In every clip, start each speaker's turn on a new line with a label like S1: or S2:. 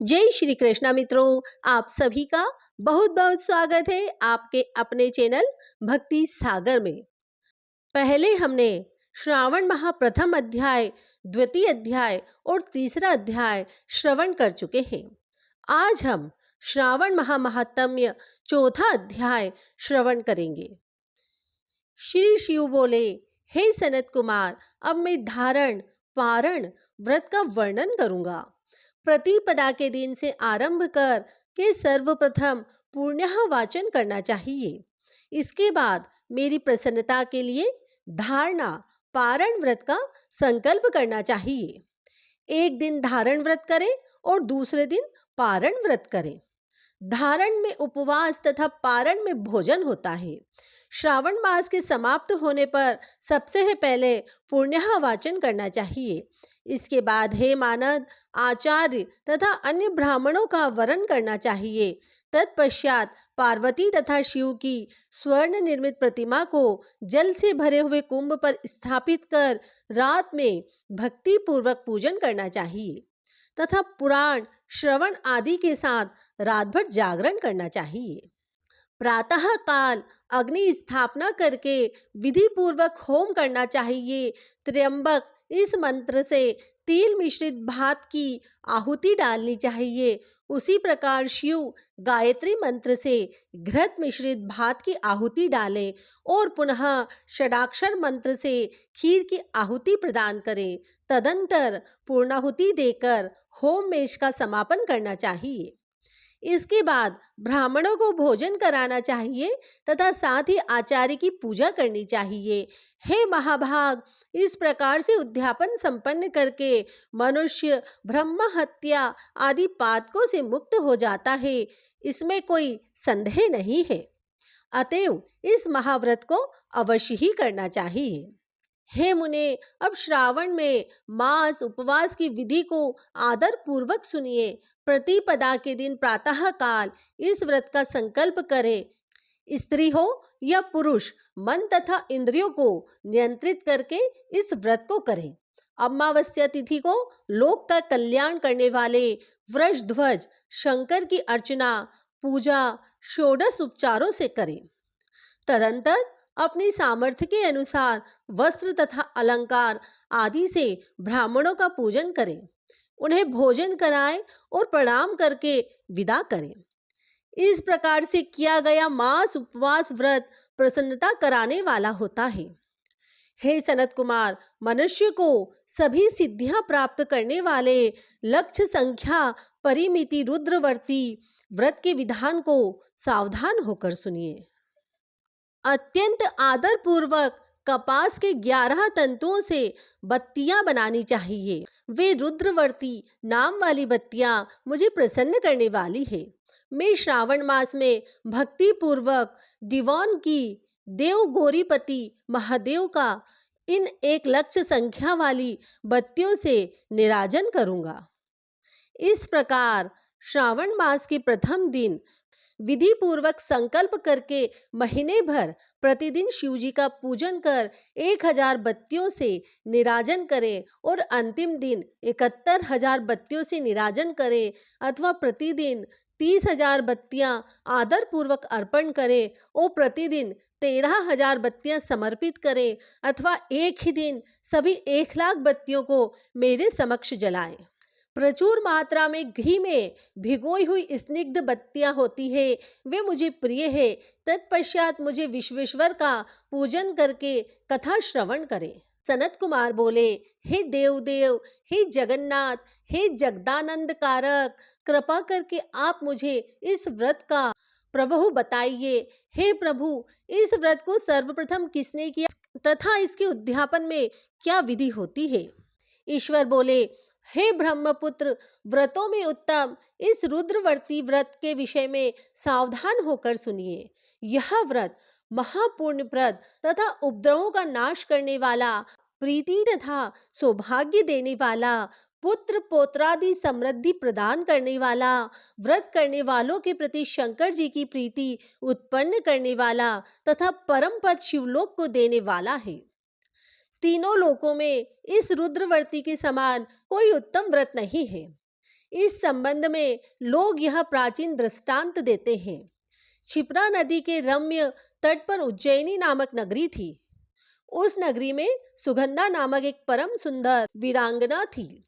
S1: जय श्री कृष्णा मित्रों, आप सभी का बहुत बहुत स्वागत है आपके अपने चैनल भक्ति सागर में। पहले हमने श्रावण माह प्रथम अध्याय, द्वितीय अध्याय और तीसरा अध्याय श्रवण कर चुके हैं। आज हम श्रावण माह महात्म्य चौथा अध्याय श्रवण करेंगे। श्री शिव बोले, हे सनत कुमार, अब मैं धारण पारण व्रत का वर्णन करूंगा। प्रतिपदा के दिन से आरंभ कर के सर्वप्रथम पुण्यः वाचन करना चाहिए। इसके बाद मेरी प्रसन्नता के लिए धारणा पारण व्रत का संकल्प करना चाहिए। एक दिन धारण व्रत करें और दूसरे दिन पारण व्रत करें। धारण में उपवास तथा पारण में भोजन होता है। श्रावण मास के समाप्त होने पर सबसे पहले पुण्यः वाचन करना चाहिए। इसके बाद हे मानद, आचार्य तथा अन्य ब्राह्मणों का वरण करना चाहिए। तत्पश्चात पार्वती तथा शिव की स्वर्ण निर्मित प्रतिमा को जल से भरे हुए कुंभ पर स्थापित कर रात में भक्ति पूर्वक पूजन करना चाहिए तथा पुराण श्रवण आदि के साथ रात भर जागरण करना चाहिए। प्रातः काल अग्नि स्थापना करके विधि पूर्वक होम करना चाहिए। त्र्यंबक इस मंत्र से तिल मिश्रित भात की आहुति डालनी चाहिए। उसी प्रकार शिव गायत्री मंत्र से घृत मिश्रित भात की आहुति डालें और पुनः षडाक्षर मंत्र से खीर की आहुति प्रदान करें। तदंतर पूर्णाहुति देकर होम मेष का समापन करना चाहिए। इसके बाद ब्राह्मणों को भोजन कराना चाहिए तथा साथ ही आचार्य की पूजा करनी चाहिए। हे महाभाग, इस प्रकार से उद्यापन संपन्न करके मनुष्य ब्रह्म हत्या आदि पातकों से मुक्त हो जाता है। इसमें कोई संदेह नहीं है। अतएव इस महाव्रत को अवश्य ही करना चाहिए। हे मुने, अब श्रावण में मास उपवास की विधि को आदर पूर्वक सुनिए। प्रतिपदा के दिन प्रातः काल इस व्रत का संकल्प करें। स्त्री हो या पुरुष, मन तथा इंद्रियों को नियंत्रित करके इस व्रत को करें। अमावस्या तिथि को लोक का कल्याण करने वाले वृषध्वज शंकर की अर्चना पूजा षोडश उपचारों से करें। तदंतर अपनी सामर्थ्य के अनुसार वस्त्र तथा अलंकार आदि से ब्राह्मणों का पूजन करें। उन्हें भोजन कराएं और प्रणाम करके विदा करें। इस प्रकार से किया गया मास उपवास व्रत प्रसन्नता कराने वाला होता है। हे सनत कुमार, मनुष्य को सभी सिद्धियां प्राप्त करने वाले लक्ष्य संख्या परिमिति रुद्रवर्ती व्रत के विधान को सावधान होकर सुनिए। अत्यंत आदर पूर्वक कपास के 11 तंतुओं से बत्तियां बनानी चाहिए। वे रुद्रवर्ती नाम वाली बत्तियां मुझे प्रसन्न करने वाली है। मैं श्रावण मास में भक्ति पूर्वक दिवान की देव गौरीपति महादेव का इन 1 लक्ष्य संख्या वाली बत्तियों से निराजन करूंगा। इस प्रकार श्रावण मास के प्रथम दिन विधि पूर्वक संकल्प करके महीने भर प्रतिदिन शिवजी का पूजन कर 1000 बत्तियों से निराजन करें और अंतिम दिन 71,000 बत्तियों से निराजन करें अथवा प्रतिदिन 30,000 बत्तियां आदर पूर्वक अर्पण करें और प्रतिदिन 13,000 बत्तियां समर्पित करें अथवा एक ही दिन सभी 1,00,000 बत्तियों को मेरे समक्ष जलाएं। प्रचुर मात्रा में घी में भिगोई हुई स्निग्ध बत्तियां होती है, वे मुझे प्रिय है। तत्पश्चात मुझे विश्वेश्वर का पूजन करके कथा श्रवण करें। सनत कुमार बोले, हे देवदेव, हे जगन्नाथ, हे जगदानंद कारक, कृपा करके आप मुझे इस व्रत का प्रभु बताइए। हे प्रभु, इस व्रत को सर्वप्रथम किसने किया तथा इसके उद्यापन में क्या विधि होती है? ईश्वर बोले, हे ब्रह्मपुत्र, व्रतों में उत्तम इस रुद्रवर्ती व्रत के विषय में सावधान होकर सुनिए। यह व्रत महापुण्यप्रद तथा उपद्रवों का नाश करने वाला, प्रीति तथा सौभाग्य देने वाला, पुत्र पौत्रादि समृद्धि प्रदान करने वाला, व्रत करने वालों के प्रति शंकर जी की प्रीति उत्पन्न करने वाला तथा परम पद शिवलोक को देने वाला है। तीनों लोकों में इस रुद्रवर्ती के समान कोई उत्तम व्रत नहीं है। इस संबंध में लोग यह प्राचीन दृष्टांत देते हैं। क्षिप्रा नदी के रम्य तट पर उज्जैनी नामक नगरी थी। उस नगरी में सुगंधा नामक एक परम सुंदर वीरांगना थी।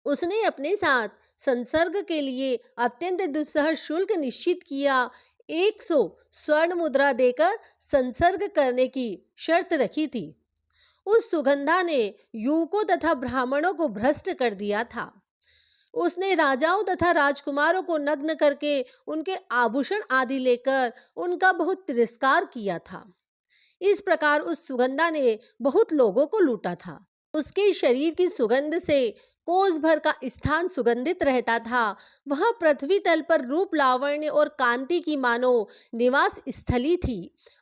S1: उसने अपने साथ संसर्ग के लिए अत्यंत दुस्सह शुल्क निश्चित किया 100 स्वर्ण मुद्रा देकर संसर्ग करने की शर्त रखी थी। उस सुगंधा ने युवकों तथा ब्राह्मणों को भ्रष्ट कर दिया था। उसने राजाओं तथा राजकुमारों को नग्न करके उनके आभूषण आदि लेकर उनका बहुत तिरस्कार किया था। इस प्रकार उस सुगंधा ने बहुत लोगों को लूटा था। उसके शरीर की सुगंध से कोस भर का स्थान सुगंधित रहता था। वह पृथ्वी तल पर रूप लावण्य और कांति की मानो निवास स्थली थी।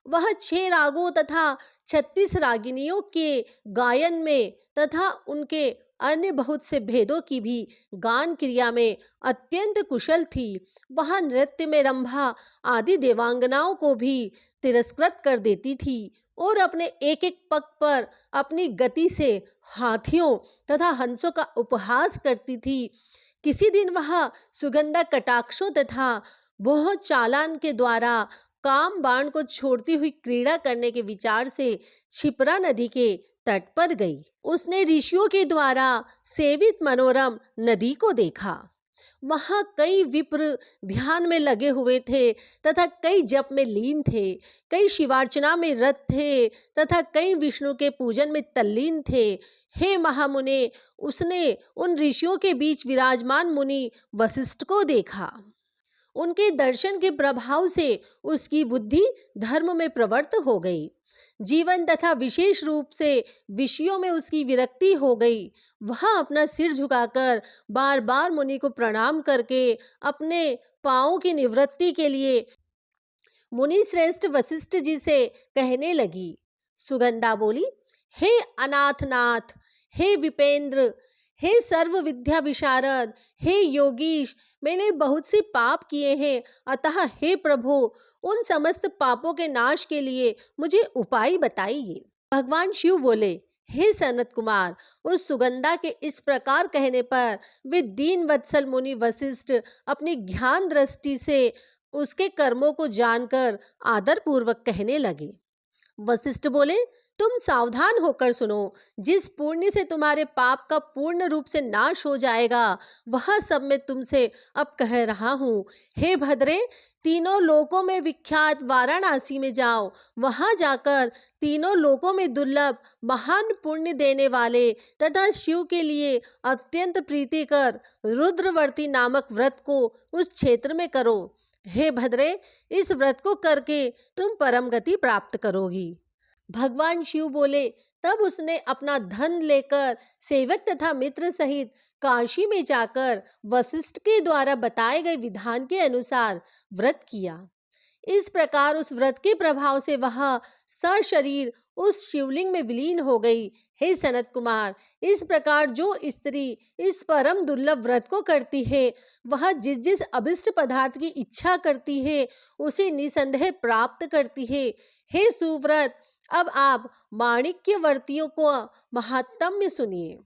S1: वह 6 रागों तथा 36 रागिनियों के गायन में तथा उनके अन्य बहुत से भेदों की भी गान क्रिया में अत्यंत कुशल थी। वह नृत्य में रंभा आदि देवांगनाओं को भी तिरस्कृत कर देती थी और अपने एक एक पग पर अपनी गति से हाथियों तथा हंसों का उपहास करती थी। किसी दिन वह सुगंधा कटाक्षों तथा बहुत चालान के द्वारा काम बाण को छोड़ती हुई क्रीड़ा करने के विचार से क्षिप्रा नदी के तट पर गई। उसने ऋषियों के द्वारा सेवित मनोरम नदी को देखा। वहां कई विप्र ध्यान में लगे हुए थे तथा कई जप में लीन थे, कई शिवार्चना में रत थे तथा कई विष्णु के पूजन में तल्लीन थे। हे महामुने, उसने उन ऋषियों के बीच विराजमान मुनि वशिष्ठ को देखा। उनके दर्शन के प्रभाव से उसकी बुद्धि धर्म में प्रवृत्त हो गई। जीवन तथा विशेष रूप से विषयों में उसकी विरक्ति हो गई। वह अपना सिर झुकाकर बार बार मुनि को प्रणाम करके अपने पांवों की निवृत्ति के लिए मुनि श्रेष्ठ वशिष्ठ जी से कहने लगी। सुगंधा बोली, हे अनाथनाथ, हे विपेंद्र, हे सर्व विद्या विशारद, हे योगीश, मैंने बहुत से पाप किए हैं। अतः हे प्रभु, उन समस्त पापों के नाश के लिए मुझे उपाय बताइए। भगवान शिव बोले, हे सनत कुमार, उस सुगंधा के इस प्रकार कहने पर वे दीन वत्सल मुनि वशिष्ठ अपनी ज्ञान दृष्टि से उसके कर्मों को जानकर आदर पूर्वक कहने लगे। वशिष्ठ बोले, तुम सावधान होकर सुनो। जिस पुण्य से तुम्हारे पाप का पूर्ण रूप से नाश हो जाएगा, वह सब मैं तुमसे अब कह रहा हूँ। हे भद्रे, तीनों लोकों में विख्यात वाराणसी में जाओ। वहां जाकर तीनों लोकों में दुर्लभ महान पुण्य देने वाले तथा शिव के लिए अत्यंत प्रीतिकर रुद्रवर्ती नामक व्रत को उस क्षेत्र में करो। हे भद्रे, इस व्रत को करके तुम परम गति प्राप्त करोगी। भगवान शिव बोले, तब उसने अपना धन लेकर सेवक तथा मित्र सहित काशी में जाकर वशिष्ठ के द्वारा बताए गए विधान के अनुसार व्रत किया। इस प्रकार उस व्रत के प्रभाव से वह सशरीर उस शिवलिंग में विलीन हो गई। हे सनत कुमार, इस प्रकार जो स्त्री इस परम दुर्लभ व्रत को करती है, वह जिस जिस अभिष्ट पदार्थ की इच्छा करती है, उसे निसंदेह प्राप्त करती है। हे सुव्रत, अब आप माणिक्यवर्तियों को महात्म्य सुनिए।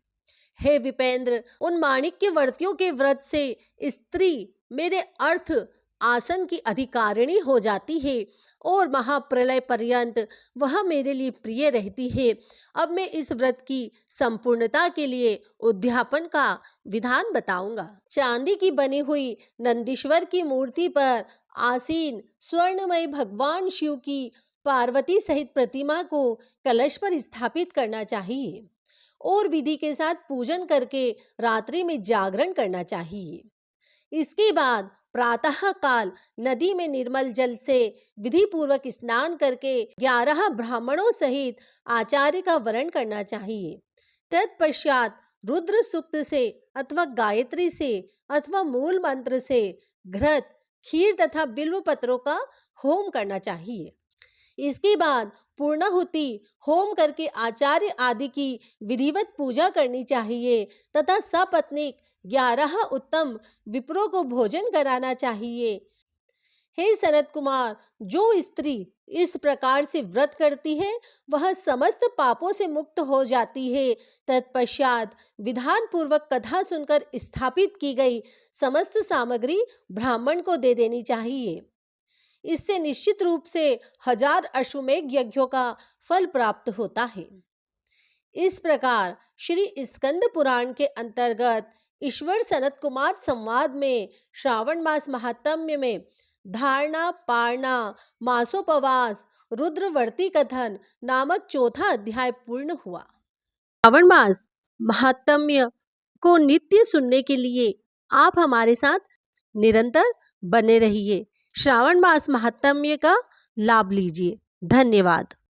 S1: हे विपेंद्र, उन माणिक्यवर्तियों के व्रत से स्त्री मेरे अर्थ आसन की अधिकारिणी हो जाती है और महाप्रलय पर्यंत वह मेरे लिए प्रिय रहती है। अब मैं इस व्रत की संपूर्णता के लिए उद्यापन का विधान बताऊंगा। चांदी की बनी हुई नंदीश्वर की मूर्ति पर आसीन स्वर्णमय भगवान शिव की पार्वती सहित प्रतिमा को कलश पर स्थापित करना चाहिए और विधि के साथ पूजन करके रात्रि में जागरण करना चाहिए। इसके बाद प्रातः काल नदी में निर्मल जल से विधि पूर्वक स्नान करके 11 ब्राह्मणों सहित आचार्य का वरण करना चाहिए। तत्पश्चात रुद्र सूक्त से अथवा गायत्री से अथवा मूल मंत्र से घृत, खीर तथा बिल्व पत्रों का होम करना चाहिए। इसके बाद पूर्णाहुति होम करके आचार्य आदि की विधिवत पूजा करनी चाहिए तथा सपत्नीक 11 उत्तम विप्रों को भोजन कराना चाहिए। हे सनत कुमार, जो स्त्री इस प्रकार से व्रत करती है वह समस्त पापों से मुक्त हो जाती है। तत्पश्चात विधान पूर्वक कथा सुनकर स्थापित की गई समस्त सामग्री ब्राह्मण को दे देनी चाहिए। इससे निश्चित रूप से 1000 अश्वमेघ यज्ञों का फल प्राप्त होता है। इस प्रकार श्री स्कंद पुराण के अंतर्गत ईश्वर सनत कुमार संवाद में श्रावण मास महात्म्य में धारणा, पारणा, मासोपवास, रुद्रवर्ती कथन नामक चौथा अध्याय पूर्ण हुआ। श्रावण मास महात्म्य को नित्य सुनने के लिए आप हमारे साथ निरंतर बने रहिए। श्रावण मास महात्म्य का लाभ लीजिए। धन्यवाद।